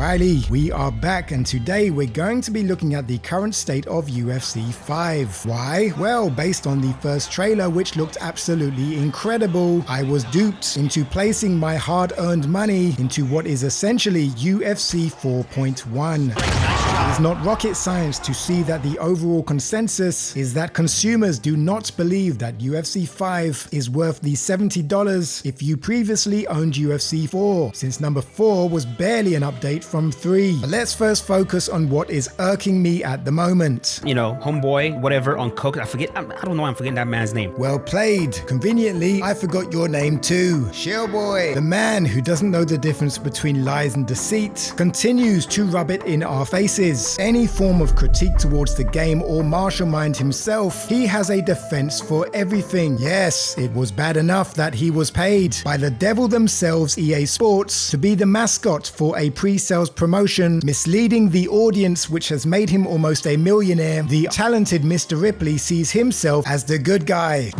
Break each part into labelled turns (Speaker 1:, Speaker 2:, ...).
Speaker 1: Alrighty, we are back, and today we're going to be looking at the current state of UFC 5. Why? Well, based on the first trailer, which looked absolutely incredible, I was duped into placing my hard-earned money into what is essentially UFC 4.1. It is not rocket science to see that the overall consensus is that consumers do not believe that UFC 5 is worth the $70 if you previously owned UFC 4, since number 4 was barely an update from 3. But let's first focus on what is irking me at the moment.
Speaker 2: You know, homeboy, whatever, on coke. I don't know why I'm forgetting that man's name.
Speaker 1: Well played. Conveniently, I forgot your name too. Shellboy. The man who doesn't know the difference between lies and deceit continues to rub it in our faces. Any form of critique towards the game or Martial Mind himself, he has a defense for everything. Yes, it was bad enough that he was paid by the devil themselves, EA Sports, to be the mascot for a pre-sales promotion, misleading the audience, which has made him almost a millionaire. The talented Mr. Ripley sees himself as the good guy.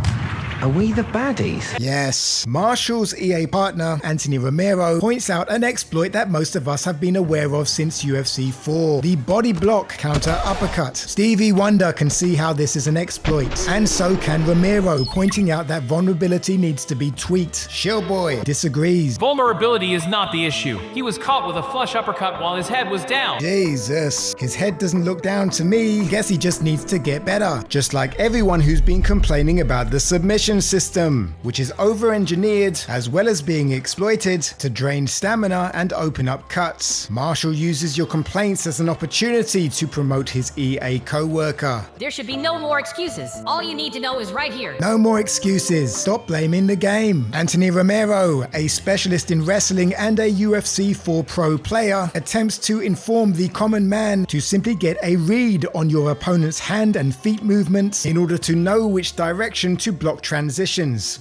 Speaker 3: Are we the baddies?
Speaker 1: Yes. Marshall's EA partner, Anthony Romero, points out an exploit that most of us have been aware of since UFC 4. The body block counter uppercut. Stevie Wonder can see how this is an exploit, and so can Romero, pointing out that vulnerability needs to be tweaked. Shellboy disagrees.
Speaker 4: Vulnerability is not the issue. He was caught with a flush uppercut while his head was down.
Speaker 1: Jesus. His head doesn't look down to me. Guess he just needs to get better. Just like everyone who's been complaining about the submission system, which is over-engineered as well as being exploited to drain stamina and open up cuts. Marshall uses your complaints as an opportunity to promote his EA co-worker.
Speaker 5: There should be no more excuses. All you need to know is right here.
Speaker 1: No more excuses. Stop blaming the game. Anthony Romero, a specialist in wrestling and a UFC 4 pro player, attempts to inform the common man to simply get a read on your opponent's hand and feet movements in order to know which direction to block transitions.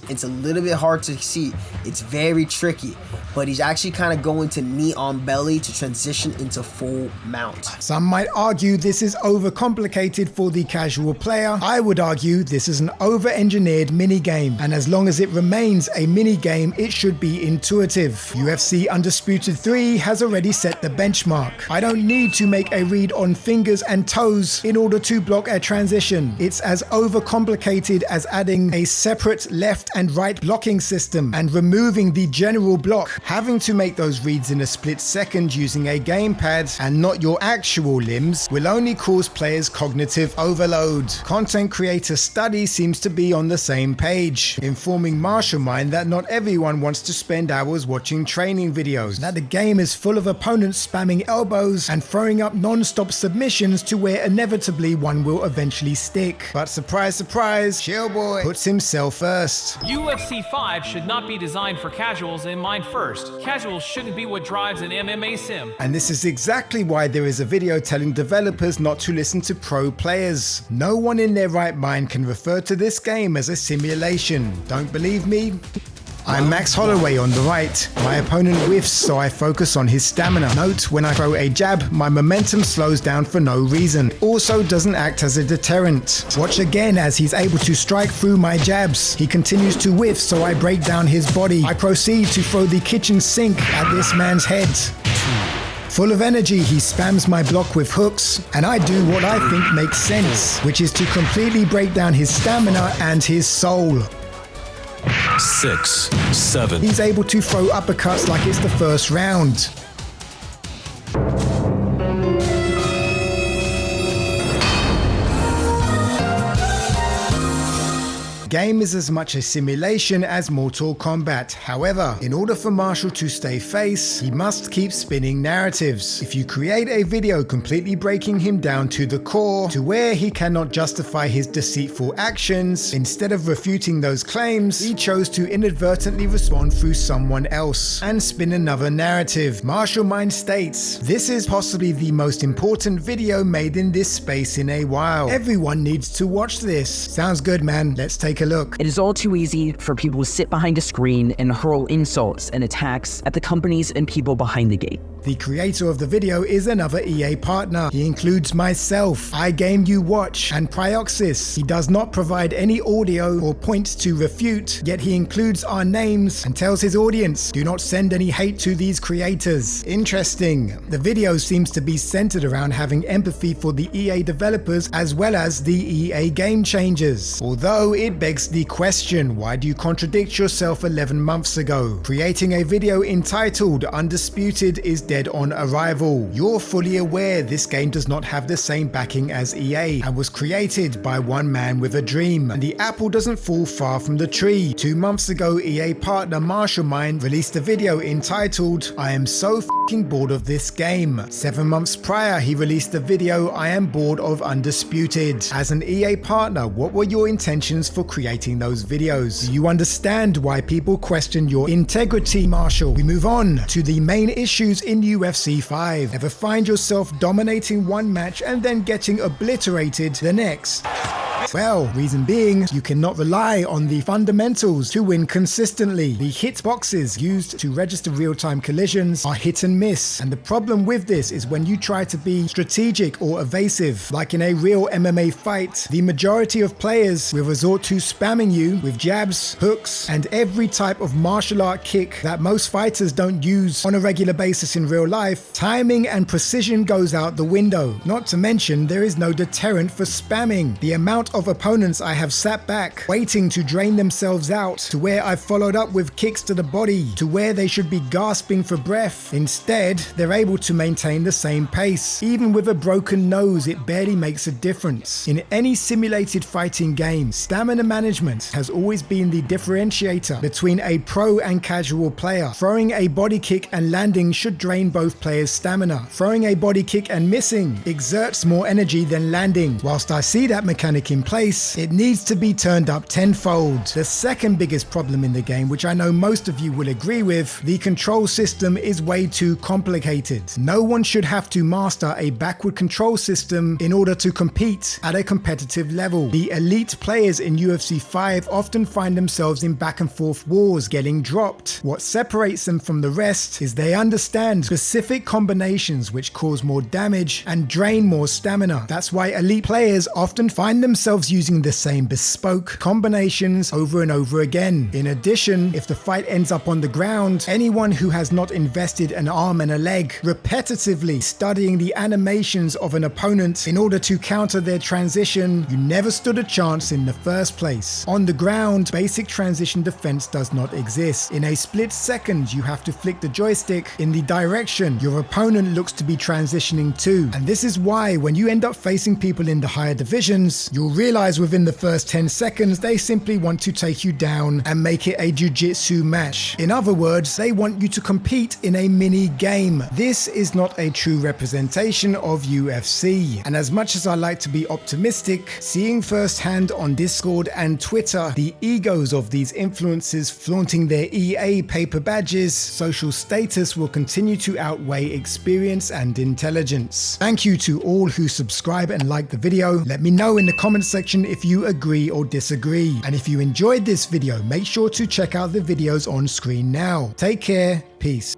Speaker 6: It's a little bit hard to see. It's very tricky, but he's actually kind of going to knee on belly to transition into full mount.
Speaker 1: Some might argue this is overcomplicated for the casual player. I would argue this is an over-engineered minigame, and as long as it remains a minigame, it should be intuitive. UFC Undisputed 3 has already set the benchmark. I don't need to make a read on fingers and toes in order to block a transition. It's as overcomplicated as adding a separate left and right blocking system and removing the general block. Having to make those reads in a split second using a gamepad and not your actual limbs will only cause players cognitive overload. Content creator Study seems to be on the same page, informing Martial Mind that not everyone wants to spend hours watching training videos, that the game is full of opponents spamming elbows and throwing up non-stop submissions to where inevitably one will eventually stick. But surprise, surprise, Shellboy puts himself first.
Speaker 4: UFC 5 should not be designed for casuals in mind first. Casuals shouldn't be what drives an MMA sim.
Speaker 1: And this is exactly why there is a video telling developers not to listen to pro players. No one in their right mind can refer to this game as a simulation. Don't believe me? I'm Max Holloway on the right. My opponent whiffs, so I focus on his stamina. Note, when I throw a jab, my momentum slows down for no reason. It also doesn't act as a deterrent. Watch again as he's able to strike through my jabs. He continues to whiff, so I break down his body. I proceed to throw the kitchen sink at this man's head. Full of energy, he spams my block with hooks, and I do what I think makes sense, which is to completely break down his stamina and his soul.
Speaker 7: 6, 7.
Speaker 1: He's able to throw uppercuts like it's the first round. Game is as much a simulation as Mortal Kombat. However, in order for Marshall to stay face, he must keep spinning narratives. If you create a video completely breaking him down to the core, to where he cannot justify his deceitful actions, instead of refuting those claims, he chose to inadvertently respond through someone else and spin another narrative. Martial Mind states, "This is possibly the most important video made in this space in a while. Everyone needs to watch this." Sounds good, man. Let's take a look.
Speaker 3: It is all too easy for people to sit behind a screen and hurl insults and attacks at the companies and people behind the game.
Speaker 1: The creator of the video is another EA partner. He includes myself, iGameYouWatch, and Prioxis. He does not provide any audio or points to refute, yet he includes our names and tells his audience, do not send any hate to these creators. Interesting. The video seems to be centered around having empathy for the EA developers as well as the EA game changers. Although it begs the question, why do you contradict yourself 11 months ago? Creating a video entitled Undisputed is dead on arrival. You're fully aware this game does not have the same backing as EA and was created by one man with a dream, and the apple doesn't fall far from the tree. 2 months ago, EA partner Marshall Mind released a video entitled I am so f***ing bored of this game. 7 months prior, he released the video I am bored of Undisputed. As an EA partner, what were your intentions for creating those videos? Do you understand why people question your integrity, Marshall? We move on to the main issues in UFC 5. Ever find yourself dominating one match and then getting obliterated the next? Well, reason being, you cannot rely on the fundamentals to win consistently. The hitboxes used to register real-time collisions are hit and miss, and the problem with this is when you try to be strategic or evasive, like in a real MMA fight, the majority of players will resort to spamming you with jabs, hooks, and every type of martial art kick that most fighters don't use on a regular basis in real life. Timing and precision goes out the window. Not to mention, there is no deterrent for spamming. The amount of opponents I have sat back waiting to drain themselves out, to where I've followed up with kicks to the body, to where they should be gasping for breath. Instead, they're able to maintain the same pace. Even with a broken nose, it barely makes a difference. In any simulated fighting game, stamina management has always been the differentiator between a pro and casual player. Throwing a body kick and landing should drain both players' stamina. Throwing a body kick and missing exerts more energy than landing. Whilst I see that mechanic in place, it needs to be turned up tenfold. The second biggest problem in the game, which I know most of you will agree with, the control system is way too complicated. No one should have to master a backward control system in order to compete at a competitive level. The elite players in UFC 5 often find themselves in back and forth wars, getting dropped. What separates them from the rest is they understand specific combinations which cause more damage and drain more stamina. That's why elite players often find themselves using the same bespoke combinations over and over again. In addition, if the fight ends up on the ground, anyone who has not invested an arm and a leg repetitively studying the animations of an opponent in order to counter their transition, you never stood a chance in the first place. On the ground, basic transition defense does not exist. In a split second, you have to flick the joystick in the direction your opponent looks to be transitioning to. And this is why when you end up facing people in the higher divisions, you'll realize within the first 10 seconds they simply want to take you down and make it a jiu-jitsu match. In other words, they want you to compete in a mini game. This is not a true representation of UFC. And as much as I like to be optimistic, seeing firsthand on Discord and Twitter the egos of these influencers flaunting their EA paper badges, social status will continue to outweigh experience and intelligence. Thank you to all who subscribe and like the video. Let me know in the comments section if you agree or disagree. And if you enjoyed this video, make sure to check out the videos on screen now. Take care, peace.